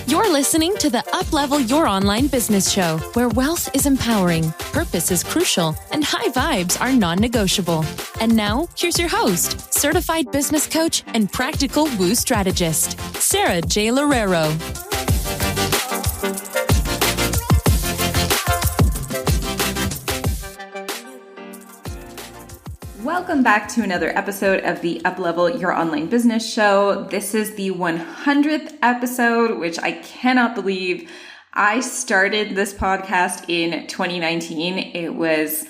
You're listening to the Uplevel Your Online Business Show, where wealth is empowering, purpose is crucial, and high vibes are non-negotiable. And now, here's your host, certified business coach and practical woo strategist, Sara J Loureiro. Welcome back to another episode of the Uplevel Your Online Business Show. This is the 100th episode, which I cannot believe. I started this podcast in 2019. It was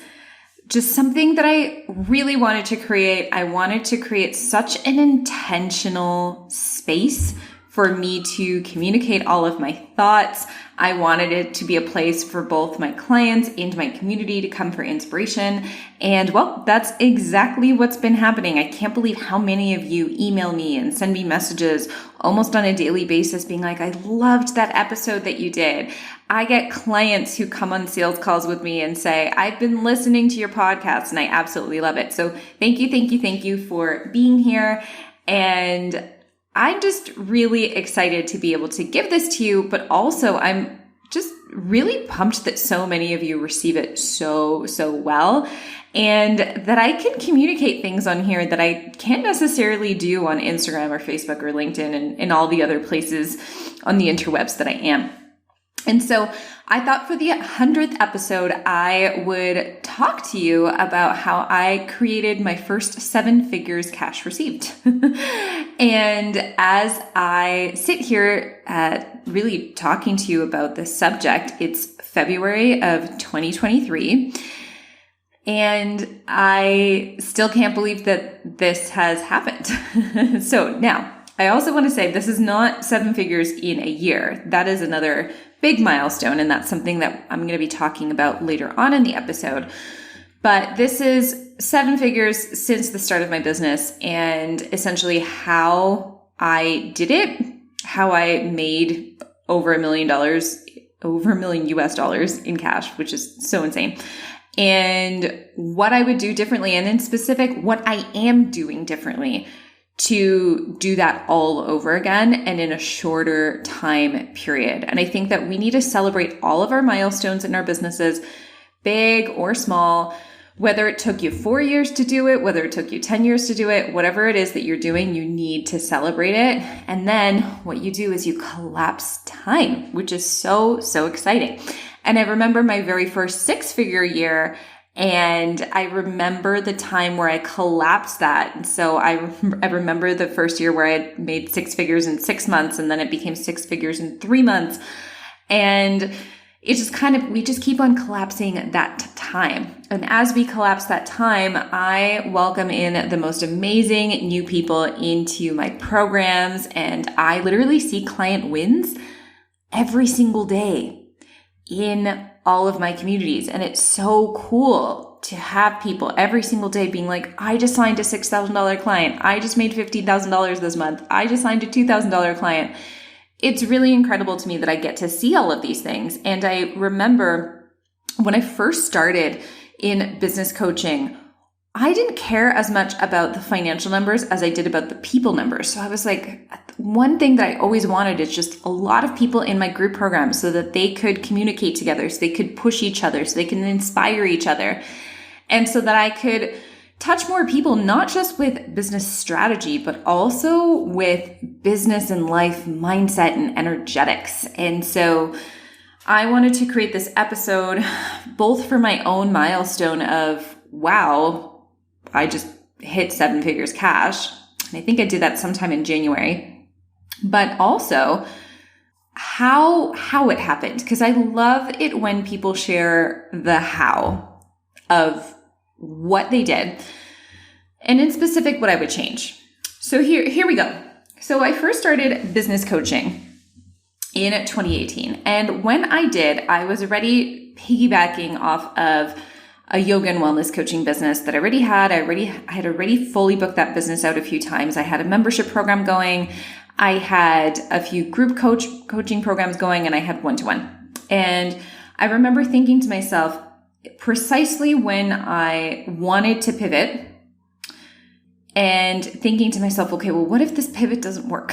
just something that I really wanted to create. I wanted to create such an intentional space for me to communicate all of my thoughts. I wanted it to be a place for both my clients and my community to come for inspiration. And well, that's exactly what's been happening. I can't believe how many of you email me and send me messages almost on a daily basis being like, I loved that episode that you did. I get clients who come on sales calls with me and say, I've been listening to your podcast and I absolutely love it. So thank you for being here. And I'm just really excited to be able to give this to you, but also I'm just really pumped that so many of you receive it so well, and that I can communicate things on here that I can't necessarily do on Instagram or Facebook or LinkedIn and all the other places on the interwebs that I am. And so I thought for the 100th episode, I would talk to you about how I created my first 7 figures cash received. And as I sit here really talking to you about this subject, it's February of 2023. And I still can't believe that this has happened. So now, I also want to say this is not 7 figures in a year. That is another big milestone, and that's something that I'm going to be talking about later on in the episode. But this is 7 figures since the start of my business, and essentially how I did it, how I made over $1 million US dollars in cash, which is so insane, and what I would do differently, and in specific, what I am doing differently to do that all over again and in a shorter time period. And I think that we need to celebrate all of our milestones in our businesses, big or small, whether it took you 4 years to do it, whether it took you 10 years to do it, whatever it is that you're doing, you need to celebrate it. And then what you do is you collapse time, which is so exciting. And I remember my very first 6-figure year, and I remember the time where I collapsed that. And so I remember the first year where I made 6 figures in 6 months, and then it became 6 figures in 3 months. And it just we just keep on collapsing that time. And as we collapse that time, I welcome in the most amazing new people into my programs. And I literally see client wins every single day in all of my communities. And it's so cool to have people every single day being like, I just signed a $6,000 client. I just made $15,000 this month. I just signed a $2,000 client. It's really incredible to me that I get to see all of these things. And I remember when I first started in business coaching, I didn't care as much about the financial numbers as I did about the people numbers. So I was like, one thing that I always wanted is just a lot of people in my group program so that they could communicate together, so they could push each other, so they can inspire each other. And so that I could touch more people, not just with business strategy, but also with business and life mindset and energetics. And so I wanted to create this episode both for my own milestone of, wow, I just hit 7 figures cash. And I think I did that sometime in January, but also how it happened. Because I love it when people share the how of what they did, and in specific, what I would change. So here we go. So I first started business coaching in 2018. And when I did, I was already piggybacking off of a yoga and wellness coaching business that I already had. I had already fully booked that business out a few times. I had a membership program going. I had a few group coaching programs going, and I had one-to-one. And I remember thinking to myself, precisely when I wanted to pivot, and thinking to myself, okay, well, what if this pivot doesn't work?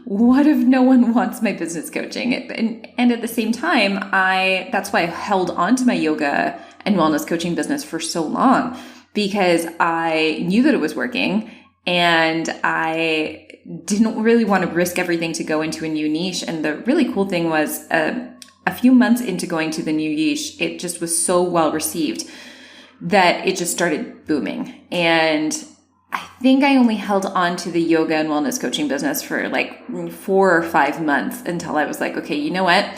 what if no one wants my business coaching? And at the same time, that's why I held on to my yoga and wellness coaching business for so long, because I knew that it was working and I didn't really want to risk everything to go into a new niche. And the really cool thing was a few months into going to the new niche, it just was so well received that it just started booming. And I think I only held on to the yoga and wellness coaching business for like 4 or 5 months until I was like, okay, you know what?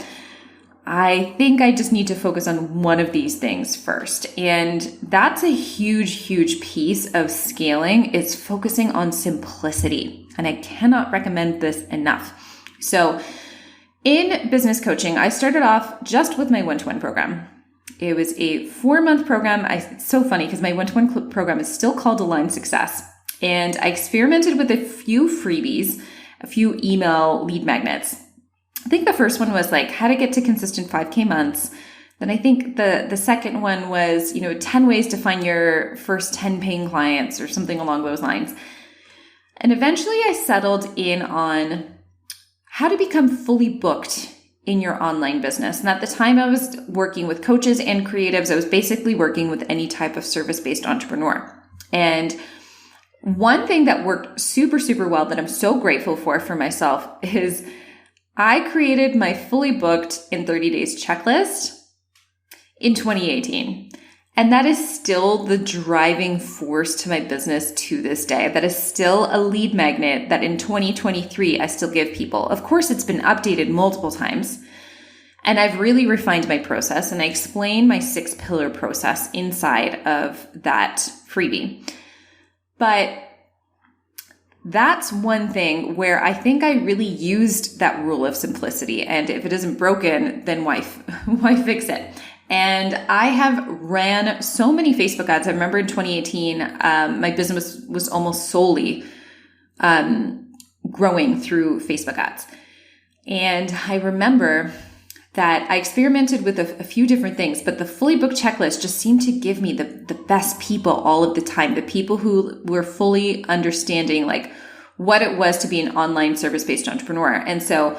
I think I just need to focus on one of these things first. And that's a huge, huge piece of scaling, is focusing on simplicity. And I cannot recommend this enough. So in business coaching, I started off just with my one-to-one program. It was a 4-month program. It's so funny because my one-to-one program is still called Align Success. And I experimented with a few freebies, a few email lead magnets. I think the first one was like how to get to consistent 5K months. Then I think the second one was, 10 ways to find your first 10 paying clients or something along those lines. And eventually I settled in on how to become fully booked in your online business. And at the time I was working with coaches and creatives. I was basically working with any type of service-based entrepreneur. And one thing that worked super, super well that I'm so grateful for myself is I created my fully booked in 30 days checklist in 2018. And that is still the driving force to my business to this day. That is still a lead magnet that in 2023, I still give people. Of course, it's been updated multiple times. And I've really refined my process, and I explain my 6-pillar process inside of that freebie. But that's one thing where I think I really used that rule of simplicity. And if it isn't broken, then why fix it? And I have ran so many Facebook ads. I remember in 2018, my business was almost solely growing through Facebook ads. And I remember that I experimented with a few different things, but the fully booked checklist just seemed to give me the best people all of the time, the people who were fully understanding like what it was to be an online service-based entrepreneur. And so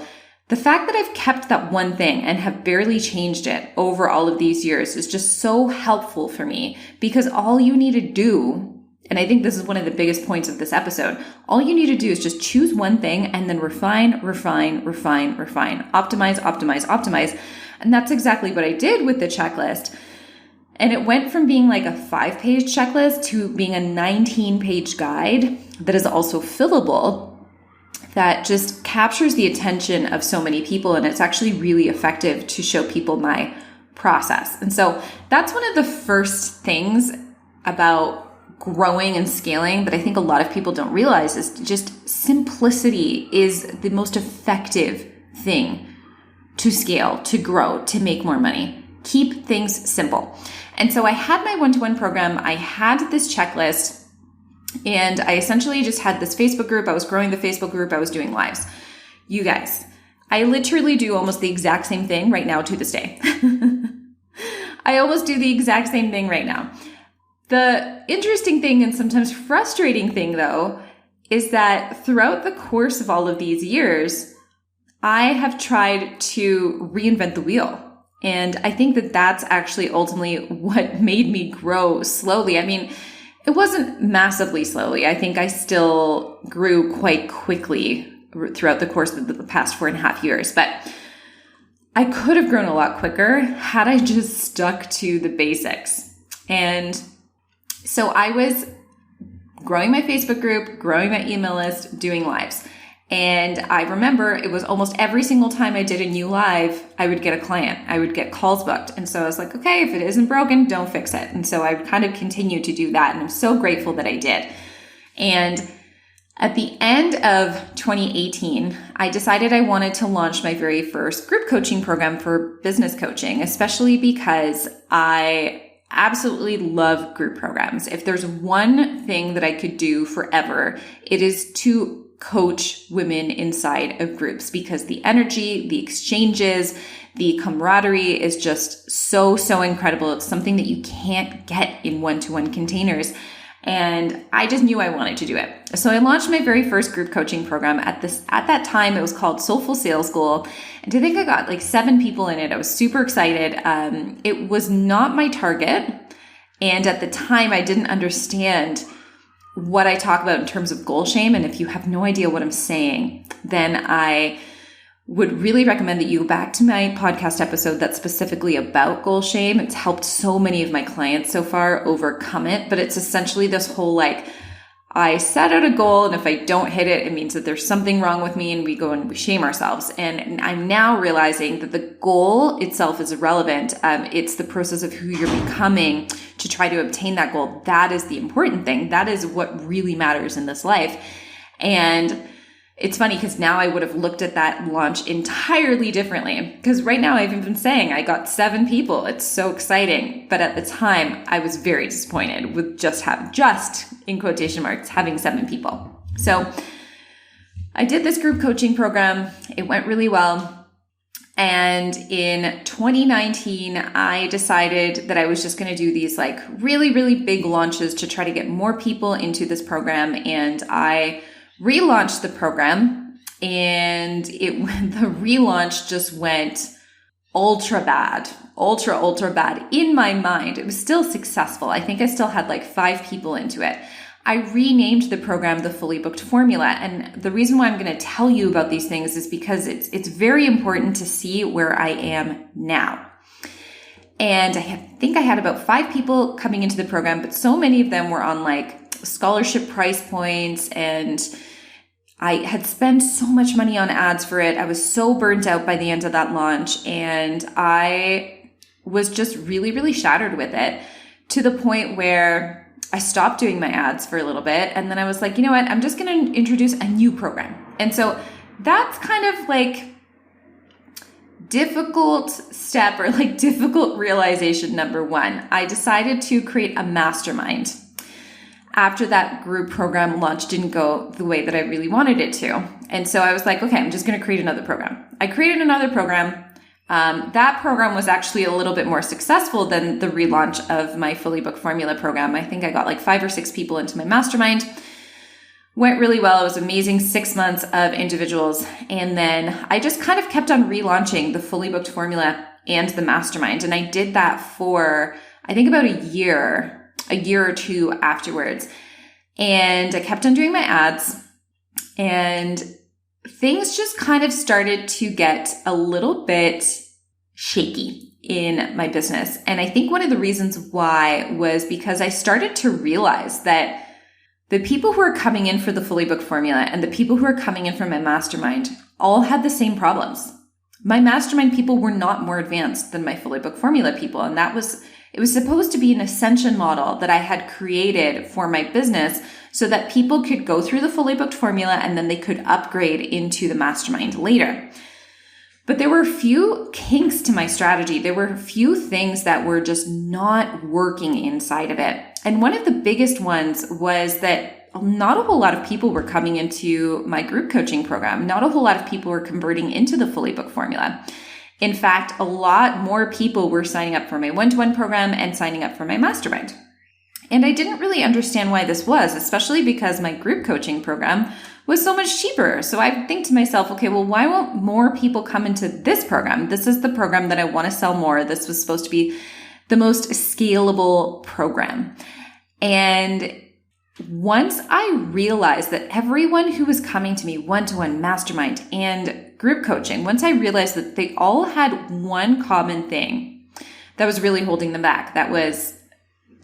the fact that I've kept that one thing and have barely changed it over all of these years is just so helpful for me, because all you need to do, and I think this is one of the biggest points of this episode, all you need to do is just choose one thing and then refine, optimize. And that's exactly what I did with the checklist. And it went from being like a 5-page checklist to being a 19-page guide that is also fillable, that just captures the attention of so many people. And it's actually really effective to show people my process. And so that's one of the first things about growing and scaling that I think a lot of people don't realize, is just simplicity is the most effective thing to scale, to grow, to make more money. Keep things simple. And so I had my one-to-one program. I had this checklist, and I essentially just had this Facebook group. I was growing the Facebook group. I was doing lives. You guys, I literally do almost the exact same thing right now to this day. I almost do the exact same thing right now. The interesting thing and sometimes frustrating thing, though, is that throughout the course of all of these years, I have tried to reinvent the wheel. And I think that that's actually ultimately what made me grow slowly. I mean, it wasn't massively slowly. I think I still grew quite quickly throughout the course of the past 4.5 years, but I could have grown a lot quicker had I just stuck to the basics. And so I was growing my Facebook group, growing my email list, doing lives. And I remember it was almost every single time I did a new live, I would get a client. I would get calls booked. And so I was like, okay, if it isn't broken, don't fix it. And so I kind of continued to do that. And I'm so grateful that I did. And at the end of 2018, I decided I wanted to launch my very first group coaching program for business coaching, especially because I absolutely love group programs. If there's one thing that I could do forever, it is to coach women inside of groups, because the energy, the exchanges, the camaraderie is just so incredible. It's something that you can't get in one-to-one containers. And I just knew I wanted to do it. So I launched my very first group coaching program at that time. It was called Soulful Sales School. And I think I got like 7 people in it. I was super excited. It was not my target. And at the time, I didn't understand what I talk about in terms of goal shame. And if you have no idea what I'm saying, then I would really recommend that you go back to my podcast episode that's specifically about goal shame. It's helped so many of my clients so far overcome it, but it's essentially this whole like, I set out a goal, and if I don't hit it, it means that there's something wrong with me, and we go and we shame ourselves. And I'm now realizing that the goal itself is irrelevant. It's the process of who you're becoming to try to obtain that goal. That is the important thing. That is what really matters in this life. And it's funny because now I would have looked at that launch entirely differently, because right now I've even been saying I got 7 people. It's so exciting. But at the time I was very disappointed with just in quotation marks, having 7 people. So I did this group coaching program. It went really well. And in 2019, I decided that I was just going to do these like really, really big launches to try to get more people into this program. And I relaunched the program, and the relaunch just went ultra bad in my mind. It was still successful. I think I still had like 5 people into it. I renamed the program the Fully Booked Formula. And the reason why I'm going to tell you about these things is because it's very important to see where I am now. And I think I had about 5 people coming into the program, but so many of them were on like scholarship price points, and I had spent so much money on ads for it. I was so burnt out by the end of that launch, and I was just really, really shattered with it, to the point where I stopped doing my ads for a little bit. And then I was like, you know what? I'm just going to introduce a new program. And so that's kind of like difficult step, or like difficult realization number 1. I decided to create a mastermind after that group program launch didn't go the way that I really wanted it to. And so I was like, okay, I'm just going to create another program. I created another program. That program was actually a little bit more successful than the relaunch of my Fully Booked Formula program. I think I got like 5 or 6 people into my mastermind. Went really well. It was amazing 6 months of individuals. And then I just kind of kept on relaunching the Fully Booked Formula and the mastermind. And I did that for, I think, about a year or 2 afterwards. And I kept on doing my ads, and things just kind of started to get a little bit shaky in my business. And I think one of the reasons why was because I started to realize that the people who are coming in for the Fully Booked Formula and the people who are coming in for my mastermind all had the same problems. My mastermind people were not more advanced than my Fully Booked Formula people. And it was supposed to be an ascension model that I had created for my business so that people could go through the Fully Booked Formula and then they could upgrade into the mastermind later. But there were a few kinks to my strategy. There were a few things that were just not working inside of it. And one of the biggest ones was that not a whole lot of people were coming into my group coaching program. Not a whole lot of people were converting into the Fully Booked Formula. In fact, a lot more people were signing up for my one-to-one program and signing up for my mastermind. And I didn't really understand why this was, especially because my group coaching program was so much cheaper. So I think to myself, okay, well, why won't more people come into this program? This is the program that I want to sell more. This was supposed to be the most scalable program. And once I realized that everyone who was coming to me one-to-one, mastermind, and group coaching, once I realized that they all had one common thing that was really holding them back, that was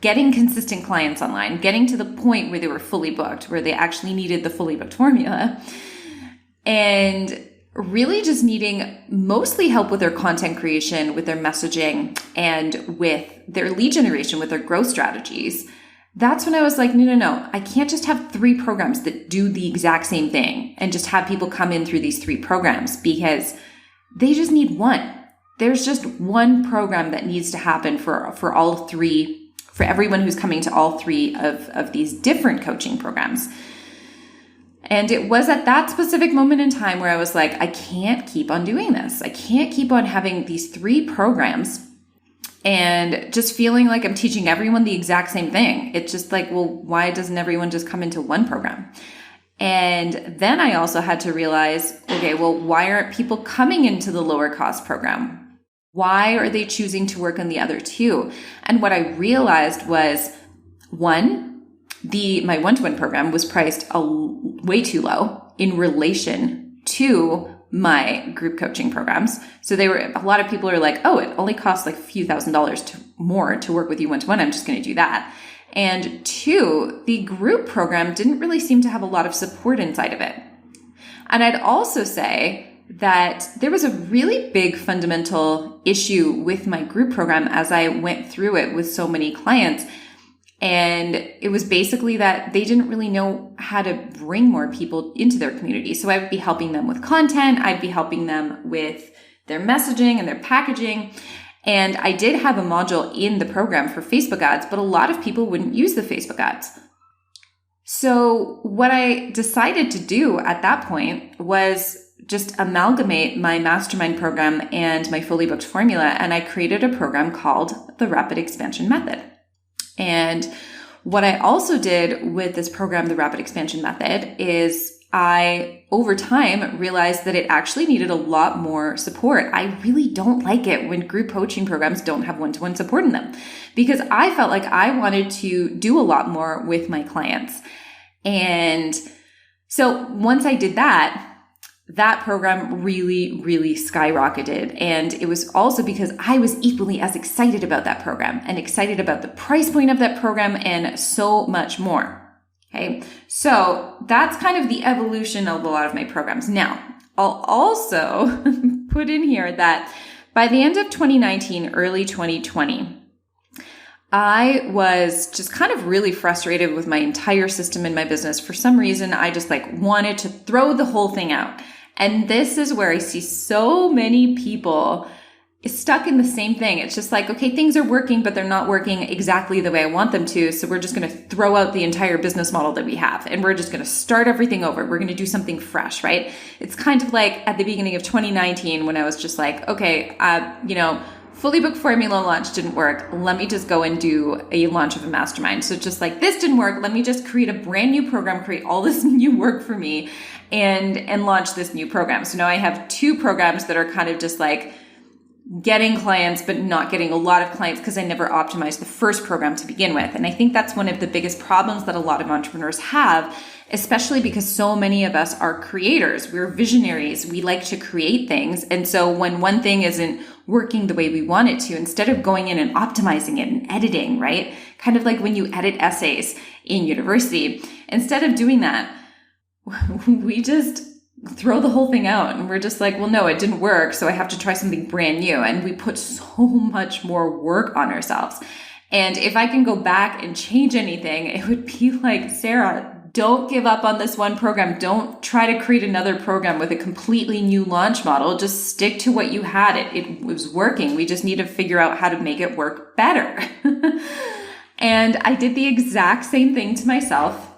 getting consistent clients online, getting to the point where they were fully booked, where they actually needed the Fully Booked Formula, and really just needing mostly help with their content creation, with their messaging, and with their lead generation, with their growth strategies. That's when I was like, no. I can't just have 3 programs that do the exact same thing and just have people come in through these 3 programs, because they just need one. There's just one program that needs to happen for all 3, for everyone who's coming to all 3 of these different coaching programs. And it was at that specific moment in time where I was like, I can't keep on doing this. I can't keep on having these 3 programs and just feeling like I'm teaching everyone the exact same thing. It's just like, well, why doesn't everyone just come into one program? And then I also had to realize, okay, well, why aren't people coming into the lower cost program? Why are they choosing to work on the other two? And what I realized was, one, my one-to-one program was priced way too low in relation to my group coaching programs. So a lot of people are like, oh, it only costs like a few $1,000s more to work with you one-to-one. I'm just going to do that. And two, the group program didn't really seem to have a lot of support inside of it. And I'd also say that there was a really big fundamental issue with my group program as I went through it with so many clients. And it was basically that they didn't really know how to bring more people into their community. So I would be helping them with content. I'd be helping them with their messaging and their packaging. And I did have a module in the program for Facebook ads, but a lot of people wouldn't use the Facebook ads. So what I decided to do at that point was just amalgamate my mastermind program and my fully booked formula. And I created a program called the Rapid Expansion Method. And what I also did with this program, the Rapid Expansion Method, is I, over time, realized that it actually needed a lot more support. I really don't like it when group coaching programs don't have one-to-one support in them, because I felt like I wanted to do a lot more with my clients. And so once I did that program really, really skyrocketed. And it was also because I was equally as excited about that program and excited about the price point of that program and so much more. Okay. So that's kind of the evolution of a lot of my programs. Now, I'll also put in here that by the end of 2019, early 2020, I was just kind of really frustrated with my entire system in my business. For some reason, I just wanted to throw the whole thing out. And this is where I see so many people stuck in the same thing. It's just like, okay, things are working, but they're not working exactly the way I want them to. So we're just going to throw out the entire business model that we have. And we're just going to start everything over. We're going to do something fresh, right? It's kind of like at the beginning of 2019 when I was just like, okay, fully booked formula launch didn't work. Let me just go and do a launch of a mastermind. So just like this didn't work. Let me just create a brand new program, create all this new work for me and launch this new program. So now I have two programs that are kind of just like getting clients, but not getting a lot of clients because I never optimized the first program to begin with. And I think that's one of the biggest problems that a lot of entrepreneurs have, especially because so many of us are creators. We're visionaries. We like to create things. And so when one thing isn't working the way we want it to, instead of going in and optimizing it and editing, right? Kind of like when you edit essays in university, instead of doing that, we just throw the whole thing out and we're just like, well, no, it didn't work. So I have to try something brand new. And we put so much more work on ourselves. And if I can go back and change anything, it would be like, Sara, don't give up on this one program. Don't try to create another program with a completely new launch model. Just stick to what you had. It was working. We just need to figure out how to make it work better. And I did the exact same thing to myself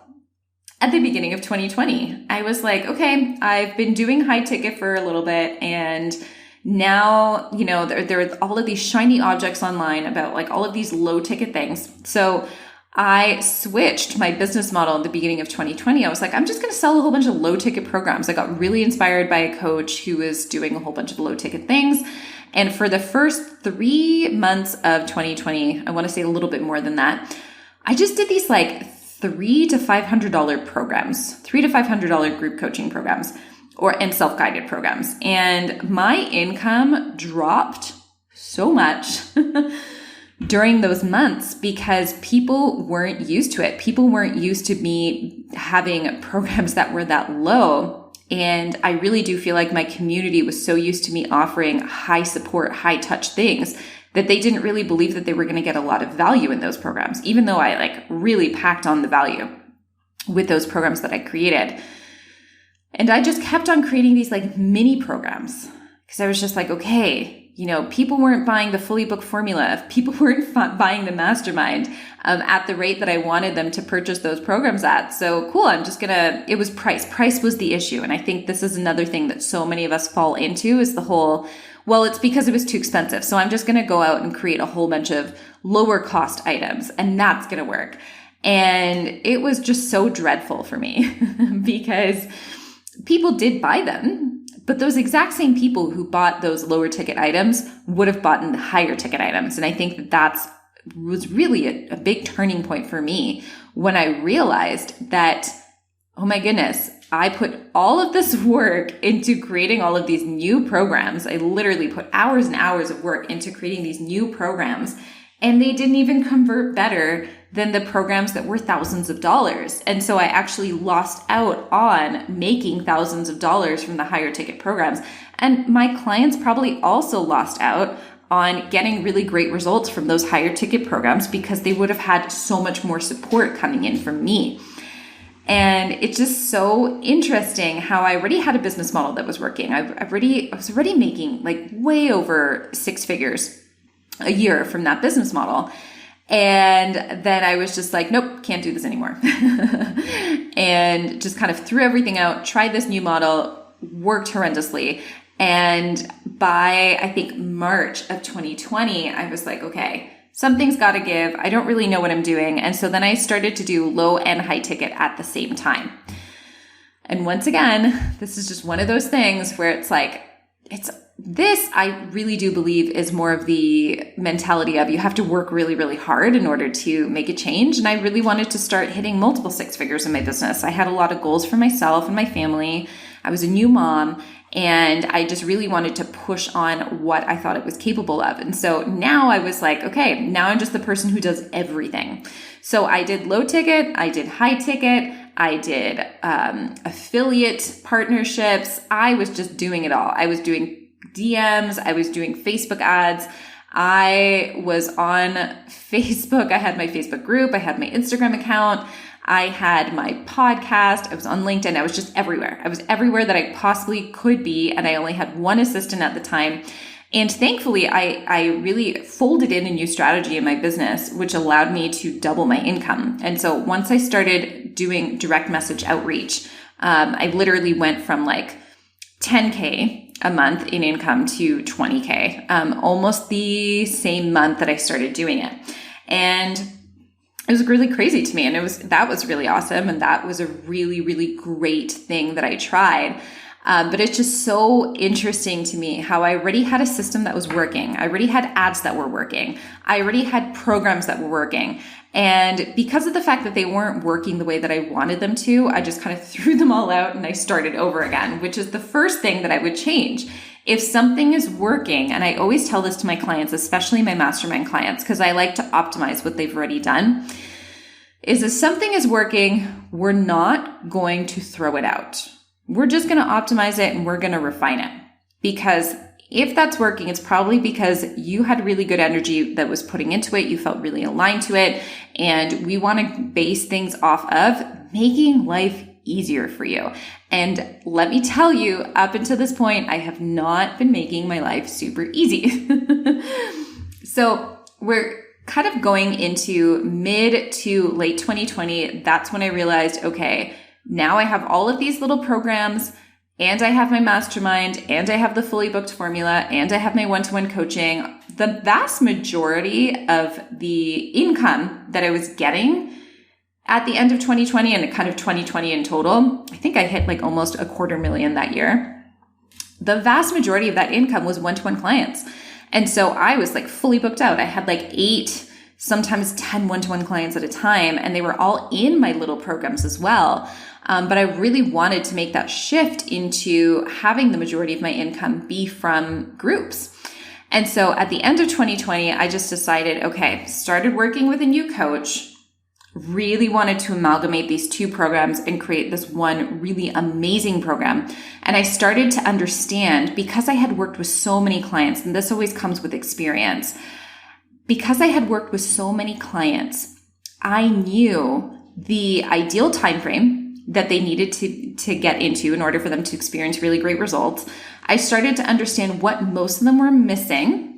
at the beginning of 2020. I was like, okay, I've been doing high ticket for a little bit. And now, there are all of these shiny objects online about like all of these low ticket things. So I switched my business model at the beginning of 2020. I was like, I'm just going to sell a whole bunch of low ticket programs. I got really inspired by a coach who was doing a whole bunch of low ticket things. And for the first 3 months of 2020, I want to say a little bit more than that, I just did these like $300 to $500 programs, $300 to $500 group coaching programs and self-guided programs. And my income dropped so much during those months because people weren't used to it. People weren't used to me having programs that were that low. And I really do feel like my community was so used to me offering high support, high touch things that they didn't really believe that they were going to get a lot of value in those programs, even though I really packed on the value with those programs that I created. And I just kept on creating these mini programs because I was just like, okay, people weren't buying the fully booked formula. People weren't buying the mastermind at the rate that I wanted them to purchase those programs at. So cool. It was price. Price was the issue. And I think this is another thing that so many of us fall into is the whole, well, it's because it was too expensive. So I'm just going to go out and create a whole bunch of lower cost items and that's going to work. And it was just so dreadful for me because people did buy them, but those exact same people who bought those lower ticket items would have bought the higher ticket items. And I think that was really a big turning point for me when I realized that, oh my goodness, I put all of this work into creating all of these new programs. I literally put hours and hours of work into creating these new programs, and they didn't even convert better than the programs that were thousands of dollars. And so I actually lost out on making thousands of dollars from the higher ticket programs. And my clients probably also lost out on getting really great results from those higher ticket programs because they would have had so much more support coming in from me. And it's just so interesting how I already had a business model that was working. I was already making like way over 6 figures a year from that business model. And then I was just like, nope, can't do this anymore. And just kind of threw everything out, tried this new model, worked horrendously. And by, I think, March of 2020, I was like, okay, something's got to give. I don't really know what I'm doing. And so then I started to do low and high ticket at the same time. And once again, this is just one of those things where it's like, this I really do believe is more of the mentality of you have to work really, really hard in order to make a change. And I really wanted to start hitting multiple 6 figures in my business. I had a lot of goals for myself and my family. I was a new mom, and I just really wanted to push on what I thought it was capable of. And so now I was like, okay, now I'm just the person who does everything. So I did low ticket, I did high ticket, I did affiliate partnerships. I was just doing it all. I was doing DMs. I was doing Facebook ads. I was on Facebook. I had my Facebook group. I had my Instagram account. I had my podcast. I was on LinkedIn. I was just everywhere. I was everywhere that I possibly could be. And I only had one assistant at the time. And thankfully, I really folded in a new strategy in my business, which allowed me to double my income. And so once I started doing direct message outreach, I literally went from like 10K a month in income to 20K, almost the same month that I started doing it. And it was really crazy to me. And that was really awesome. And that was a really, really great thing that I tried. But it's just so interesting to me how I already had a system that was working. I already had ads that were working. I already had programs that were working. And because of the fact that they weren't working the way that I wanted them to, I just kind of threw them all out and I started over again, which is the first thing that I would change. If something is working, and I always tell this to my clients, especially my mastermind clients, because I like to optimize what they've already done, is if something is working, we're not going to throw it out. We're just going to optimize it and we're going to refine it. Because if that's working, it's probably because you had really good energy that was putting into it. You felt really aligned to it. And we want to base things off of making life easier for you. And let me tell you, up until this point, I have not been making my life super easy. So we're kind of going into mid to late 2020. That's when I realized, okay, now I have all of these little programs, and I have my mastermind, and I have the fully booked formula, and I have my one-to-one coaching. The vast majority of the income that I was getting at the end of 2020 and kind of 2020 in total, I think I hit like almost $250,000 that year. The vast majority of that income was one-to-one clients. And so I was like fully booked out. I had like 8, sometimes 10 one-to-one clients at a time, and they were all in my little programs as well. But I really wanted to make that shift into having the majority of my income be from groups. And so at the end of 2020, I just decided, okay, started working with a new coach, really wanted to amalgamate these 2 programs and create this one really amazing program. And I started to understand, because I had worked with so many clients, and this always comes with experience, because I had worked with so many clients, I knew the ideal time frame that they needed to get into in order for them to experience really great results. I started to understand what most of them were missing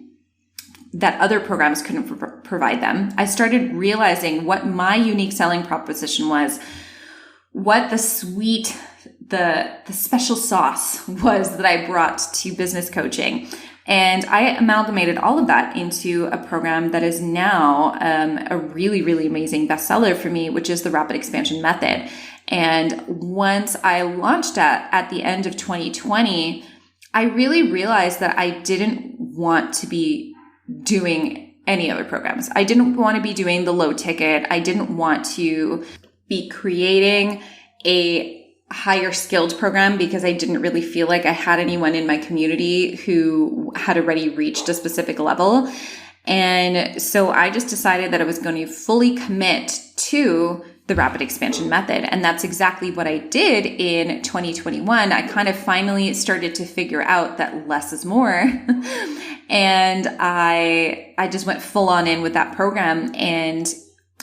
that other programs couldn't provide them. I started realizing what my unique selling proposition was, what the special sauce was that I brought to business coaching. And I amalgamated all of that into a program that is now a really, really amazing bestseller for me, which is the Rapid Expansion Method. And once I launched at the end of 2020, I really realized that I didn't want to be doing any other programs. I didn't want to be doing the low ticket. I didn't want to be creating a higher skilled program because I didn't really feel like I had anyone in my community who had already reached a specific level. And so I just decided that I was going to fully commit to the Rapid Expansion Method. And that's exactly what I did in 2021. I kind of finally started to figure out that less is more. And I just went full on in with that program. And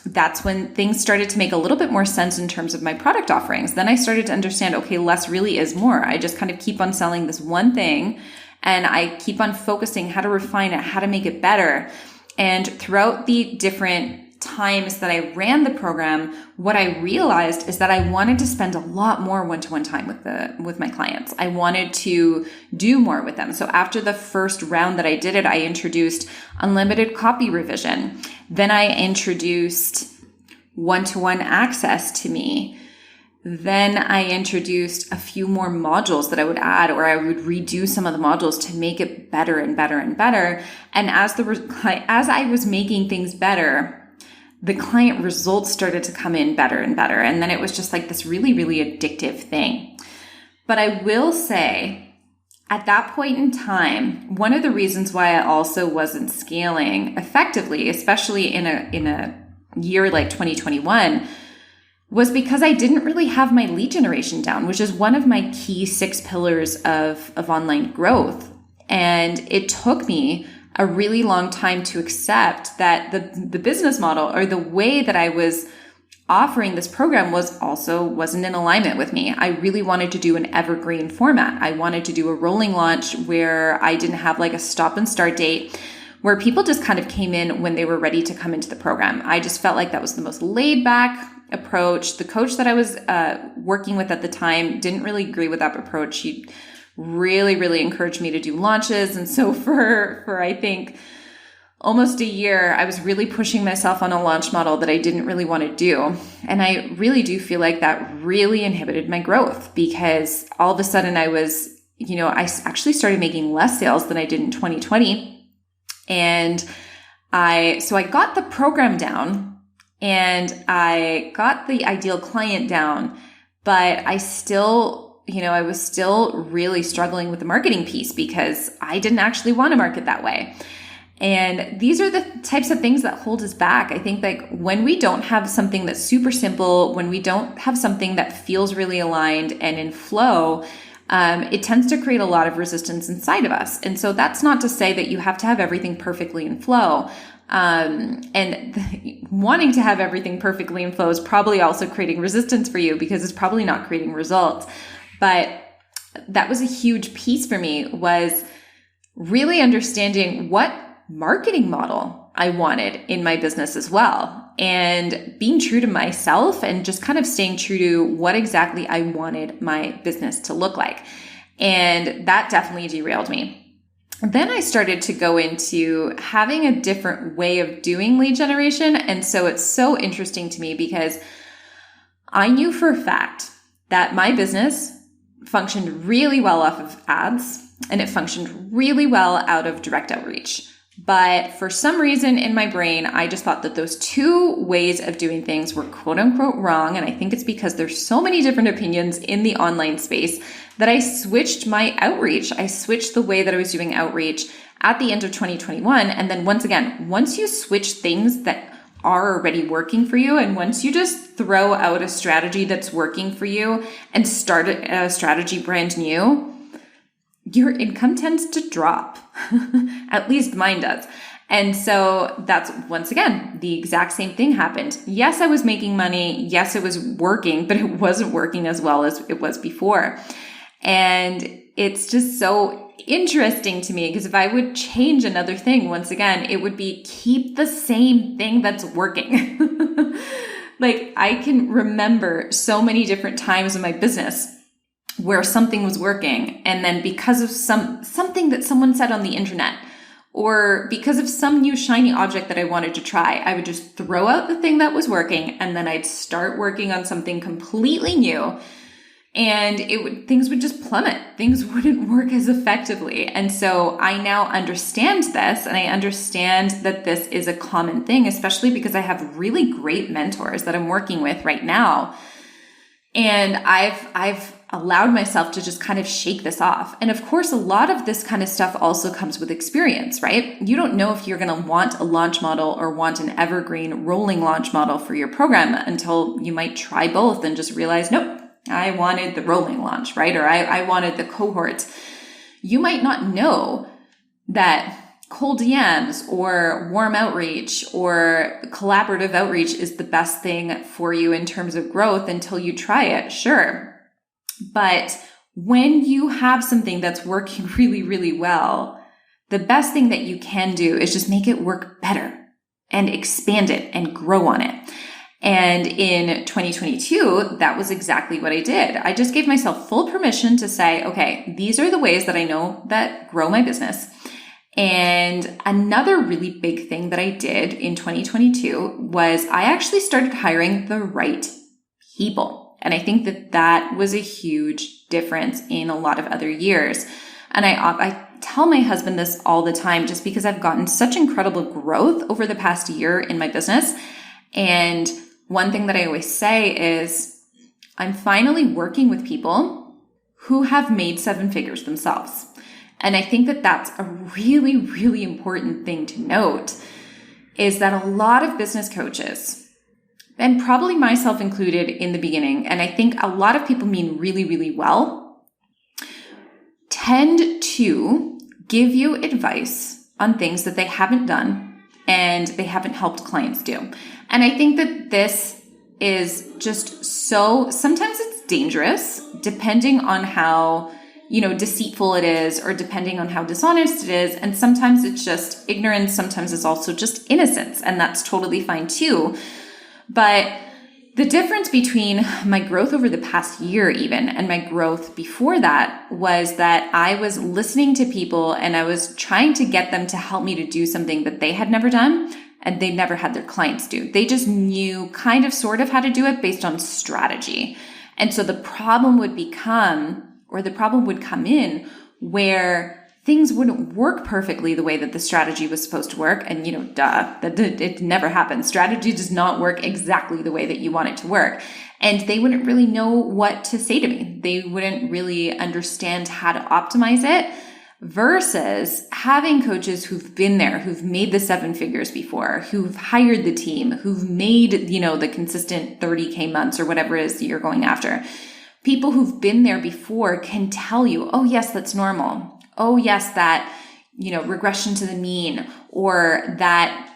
that's when things started to make a little bit more sense in terms of my product offerings. Then I started to understand, okay, less really is more. I just kind of keep on selling this one thing and I keep on focusing how to refine it, how to make it better. And throughout the different times that I ran the program, what I realized is that I wanted to spend a lot more one-to-one time with my clients. I wanted to do more with them. So after the first round that I did it, I introduced unlimited copy revision. Then I introduced one-to-one access to me. Then I introduced a few more modules that I would add, or I would redo some of the modules to make it better and better and better. And as I was making things better, the client results started to come in better and better. And then it was just like this really, really addictive thing. But I will say at that point in time, one of the reasons why I also wasn't scaling effectively, especially in a year like 2021, was because I didn't really have my lead generation down, which is one of my key 6 pillars of online growth. And it took me a really long time to accept that the business model or the way that I was offering this program wasn't in alignment with me. I really wanted to do an evergreen format. I wanted to do a rolling launch where I didn't have like a stop and start date, where people just kind of came in when they were ready to come into the program. I just felt like that was the most laid back approach. The coach that I was working with at the time didn't really agree with that approach. She really, really encouraged me to do launches. And so for I think almost a year, I was really pushing myself on a launch model that I didn't really want to do. And I really do feel like that really inhibited my growth, because all of a sudden I actually started making less sales than I did in 2020. And I got the program down and I got the ideal client down, but I was still really struggling with the marketing piece because I didn't actually want to market that way. And these are the types of things that hold us back. I think like when we don't have something that's super simple, when we don't have something that feels really aligned and in flow, it tends to create a lot of resistance inside of us. And so that's not to say that you have to have everything perfectly in flow. And wanting to have everything perfectly in flow is probably also creating resistance for you because it's probably not creating results. But that was a huge piece for me, was really understanding what marketing model I wanted in my business as well, and being true to myself and just kind of staying true to what exactly I wanted my business to look like. And that definitely derailed me. Then I started to go into having a different way of doing lead generation. And so it's so interesting to me because I knew for a fact that my business functioned really well off of ads and it functioned really well out of direct outreach. But for some reason in my brain, I just thought that those two ways of doing things were quote unquote wrong. And I think it's because there's so many different opinions in the online space that I switched my outreach. I switched the way that I was doing outreach at the end of 2021. And then once you switch things that are already working for you, and once you just throw out a strategy that's working for you and start a strategy brand new, your income tends to drop. At least mine does. And so that's, once again, the exact same thing happened. Yes, I was making money. Yes, it was working, but it wasn't working as well as it was before. And it's just so interesting to me, because if I would change another thing, once again, it would be keep the same thing that's working. Like, I can remember so many different times in my business where something was working, and then because of something that someone said on the internet, or because of some new shiny object that I wanted to try, I would just throw out the thing that was working, and then I'd start working on something completely new, and things would just plummet. Things wouldn't work as effectively. And so I now understand this, and I understand that this is a common thing, especially because I have really great mentors that I'm working with right now. And I've allowed myself to just kind of shake this off. And of course, a lot of this kind of stuff also comes with experience, right? You don't know if you're going to want a launch model or want an evergreen rolling launch model for your program until you might try both and just realize, nope, I wanted the rolling launch, right? Or I wanted the cohorts. You might not know that cold DMs or warm outreach or collaborative outreach is the best thing for you in terms of growth until you try it. Sure. But when you have something that's working really, really well, the best thing that you can do is just make it work better and expand it and grow on it. And in 2022, that was exactly what I did. I just gave myself full permission to say, okay, these are the ways that I know that grow my business. And another really big thing that I did in 2022 was I actually started hiring the right people. And I think that that was a huge difference in a lot of other years. And I tell my husband this all the time, just because I've gotten such incredible growth over the past year in my business. And one thing that I always say is I'm finally working with people who have made 7 figures themselves. And I think that that's a really, really important thing to note, is that a lot of business coaches, and probably myself included in the beginning, and I think a lot of people mean really, really well, tend to give you advice on things that they haven't done and they haven't helped clients do. And I think that this is just so, sometimes it's dangerous depending on how, deceitful it is, or depending on how dishonest it is. And sometimes it's just ignorance. Sometimes it's also just innocence, and that's totally fine too. But the difference between my growth over the past year even and my growth before that was that I was listening to people and I was trying to get them to help me to do something that they had never done and they never had their clients do. They just knew kind of sort of how to do it based on strategy. And so the problem would come in where things wouldn't work perfectly the way that the strategy was supposed to work. And, it never happens. Strategy does not work exactly the way that you want it to work. And they wouldn't really know what to say to me. They wouldn't really understand how to optimize it, versus having coaches who've been there, who've made the 7 figures before, who've hired the team, who've made, the consistent 30K months or whatever it is that you're going after. People who've been there before can tell you, oh yes, that's normal. Oh yes, that, regression to the mean, or that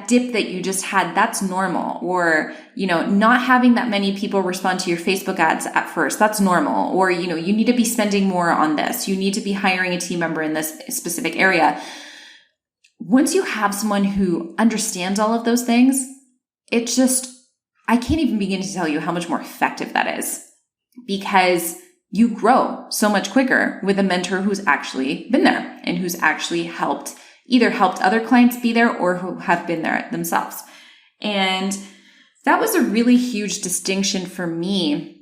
dip that you just had, that's normal. Or, not having that many people respond to your Facebook ads at first, that's normal. Or, you need to be spending more on this. You need to be hiring a team member in this specific area. Once you have someone who understands all of those things, I can't even begin to tell you how much more effective that is, because you grow so much quicker with a mentor who's actually been there and who's actually either helped other clients be there or who have been there themselves. And that was a really huge distinction for me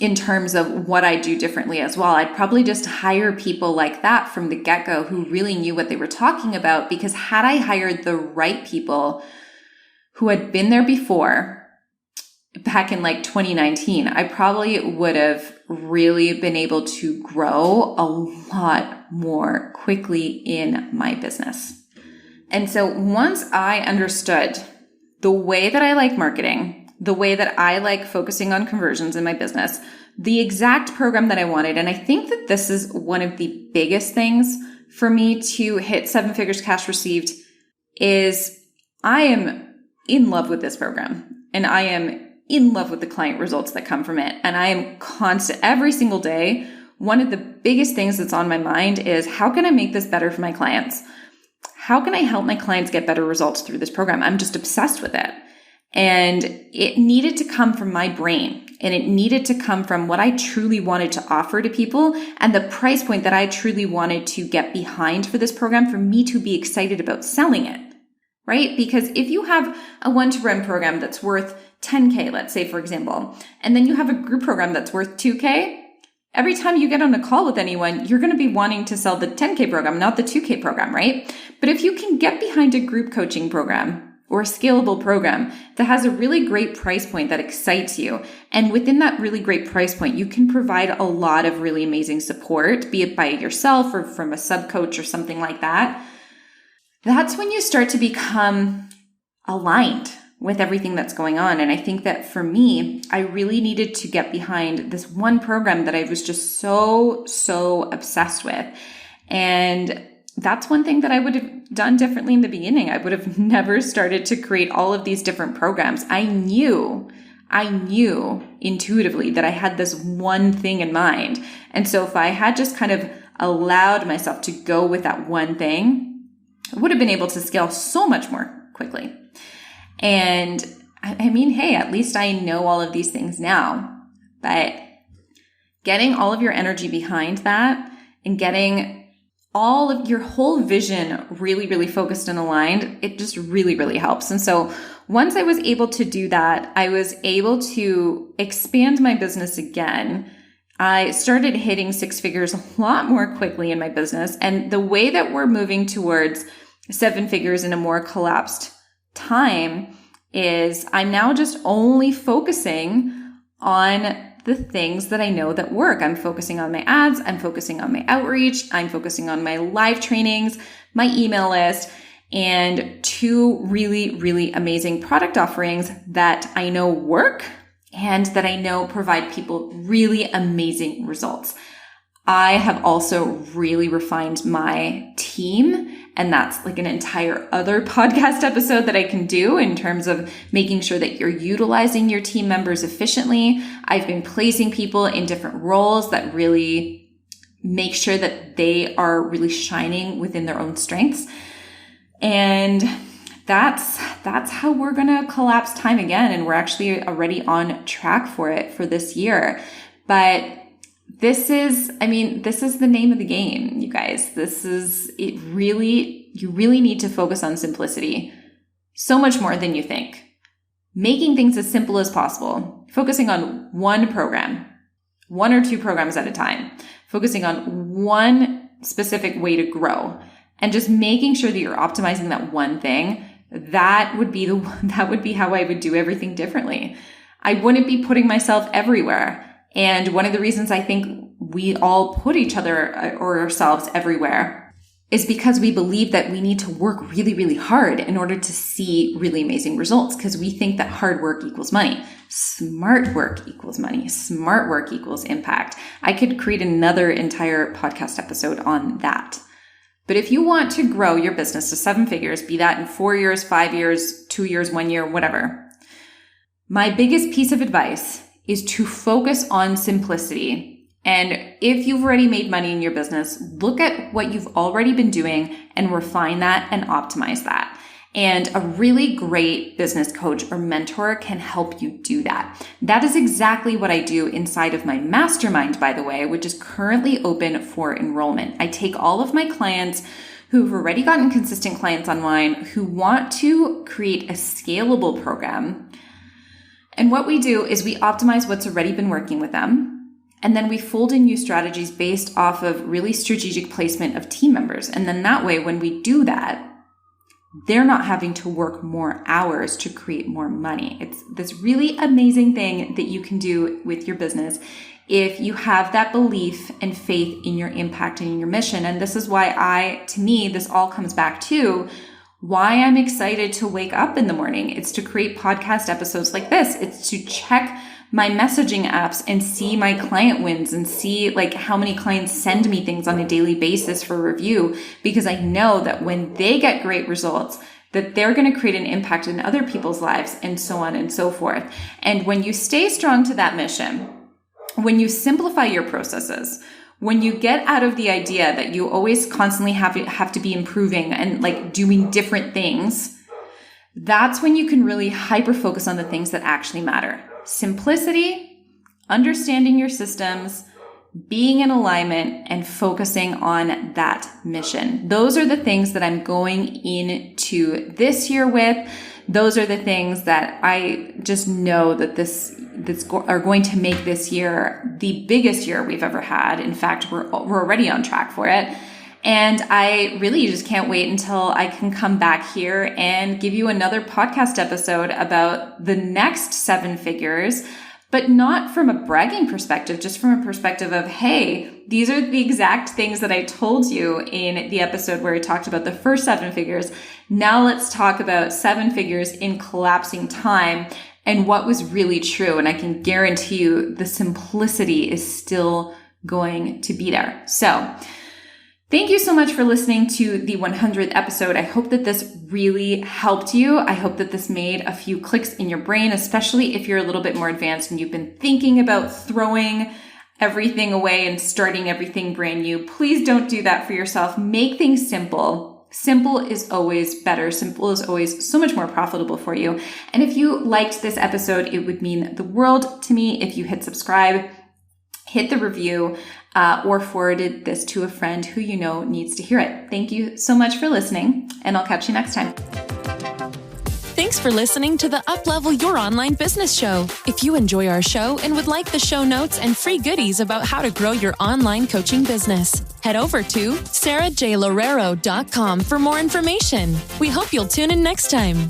in terms of what I do differently as well. I'd probably just hire people like that from the get-go who really knew what they were talking about, because had I hired the right people who had been there before, back in 2019, I probably would have really been able to grow a lot more quickly in my business. And so once I understood the way that I like marketing, the way that I like focusing on conversions in my business, the exact program that I wanted, and I think that this is one of the biggest things for me to hit 7 figures cash received is I am in love with this program, and I am in love with the client results that come from it. And I am constant every single day. One of the biggest things that's on my mind is, how can I make this better for my clients? How can I help my clients get better results through this program? I'm just obsessed with it. And it needed to come from my brain, and it needed to come from what I truly wanted to offer to people and the price point that I truly wanted to get behind for this program for me to be excited about selling it, right? Because if you have a one-to-one program that's worth 10K, let's say, for example, and then you have a group program that's worth 2K, every time you get on a call with anyone, you're going to be wanting to sell the 10K program, not the 2K program, right? But if you can get behind a group coaching program or a scalable program that has a really great price point that excites you, and within that really great price point, you can provide a lot of really amazing support, be it by yourself or from a sub coach or something like that, that's when you start to become aligned with everything that's going on. And I think that for me, I really needed to get behind this one program that I was just so obsessed with. And that's one thing that I would have done differently in the beginning. I would have never started to create all of these different programs. I knew intuitively that I had this one thing in mind. And so if I had just kind of allowed myself to go with that one thing, I would have been able to scale so much more quickly. And I mean, hey, at least I know all of these things now. But getting all of your energy behind that and getting all of your whole vision really focused and aligned, it just really helps. And so once I was able to do that, I was able to expand my business again. I started hitting six figures a lot more quickly in my business. And the way that we're moving towards seven figures in a more collapsed time is I'm now just only focusing on the things that I know that work. I'm focusing on my ads. I'm focusing on my outreach. I'm focusing on my live trainings, my email list, and two really amazing product offerings that I know work and that I know provide people really amazing results. I have also really refined my team, and that's like an entire other podcast episode that I can do in terms of making sure that you're utilizing your team members efficiently. I've been placing people in different roles that really make sure that they are really shining within their own strengths. And that's how we're going to collapse time again. And we're actually already on track for it for this year. But this is the name of the game, you guys. You really need to focus on simplicity so much more than you think. Making things as simple as possible, focusing on one program, one or two programs at a time, focusing on one specific way to grow, and just making sure that you're optimizing that one thing. That would be how I would do everything differently. I wouldn't be putting myself everywhere. And one of the reasons I think we all put each other or ourselves everywhere is because we believe that we need to work really hard in order to see really amazing results, because we think that hard work equals money. Smart work equals money. Smart work equals impact. I could create another entire podcast episode on that. But if you want to grow your business to seven figures, be that in 4 years, 5 years, 2 years, 1 year, whatever, my biggest piece of advice is to focus on simplicity. And if you've already made money in your business, look at what you've already been doing and refine that and optimize that. And a really great business coach or mentor can help you do that. That is exactly what I do inside of my mastermind, by the way, which is currently open for enrollment. I take all of my clients who've already gotten consistent clients online who want to create a scalable program. And what we do is we optimize what's already been working with them. And then we fold in new strategies based off of really strategic placement of team members. And then that way, when we do that, they're not having to work more hours to create more money. It's this really amazing thing that you can do with your business if you have that belief and faith in your impact and in your mission. And this is why to me, this all comes back to why I'm excited to wake up in the morning. It's to create podcast episodes like this. It's to check my messaging apps and see my client wins and see like how many clients send me things on a daily basis for review, because I know that when they get great results, that they're going to create an impact in other people's lives, and so on and so forth. And when you stay strong to that mission, when you simplify your processes, when you get out of the idea that you always constantly have to be improving and like doing different things, that's when you can really hyper focus on the things that actually matter. Simplicity, understanding your systems, being in alignment, and focusing on that mission. Those are the things that I'm going into this year with. Those are the things that I just know that are going to make this year the biggest year we've ever had. In fact, we're already on track for it. And I really just can't wait until I can come back here and give you another podcast episode about the next 7 figures, but not from a bragging perspective, just from a perspective of, hey, these are the exact things that I told you in the episode where I talked about the first 7 figures. Now let's talk about 7 figures in collapsing time and what was really true. And I can guarantee you the simplicity is still going to be there. So thank you so much for listening to the 100th episode. I hope that this really helped you. I hope that this made a few clicks in your brain, especially if you're a little bit more advanced and you've been thinking about throwing everything away and starting everything brand new. Please don't do that for yourself. Make things simple. Simple is always better. Simple is always so much more profitable for you. And if you liked this episode, it would mean the world to me if you hit subscribe, hit the review, or forwarded this to a friend who you know needs to hear it. Thank you so much for listening, and I'll catch you next time. Thanks for listening to the Uplevel Your Online Business Show. If you enjoy our show and would like the show notes and free goodies about how to grow your online coaching business, head over to sarajloureiro.com for more information. We hope you'll tune in next time.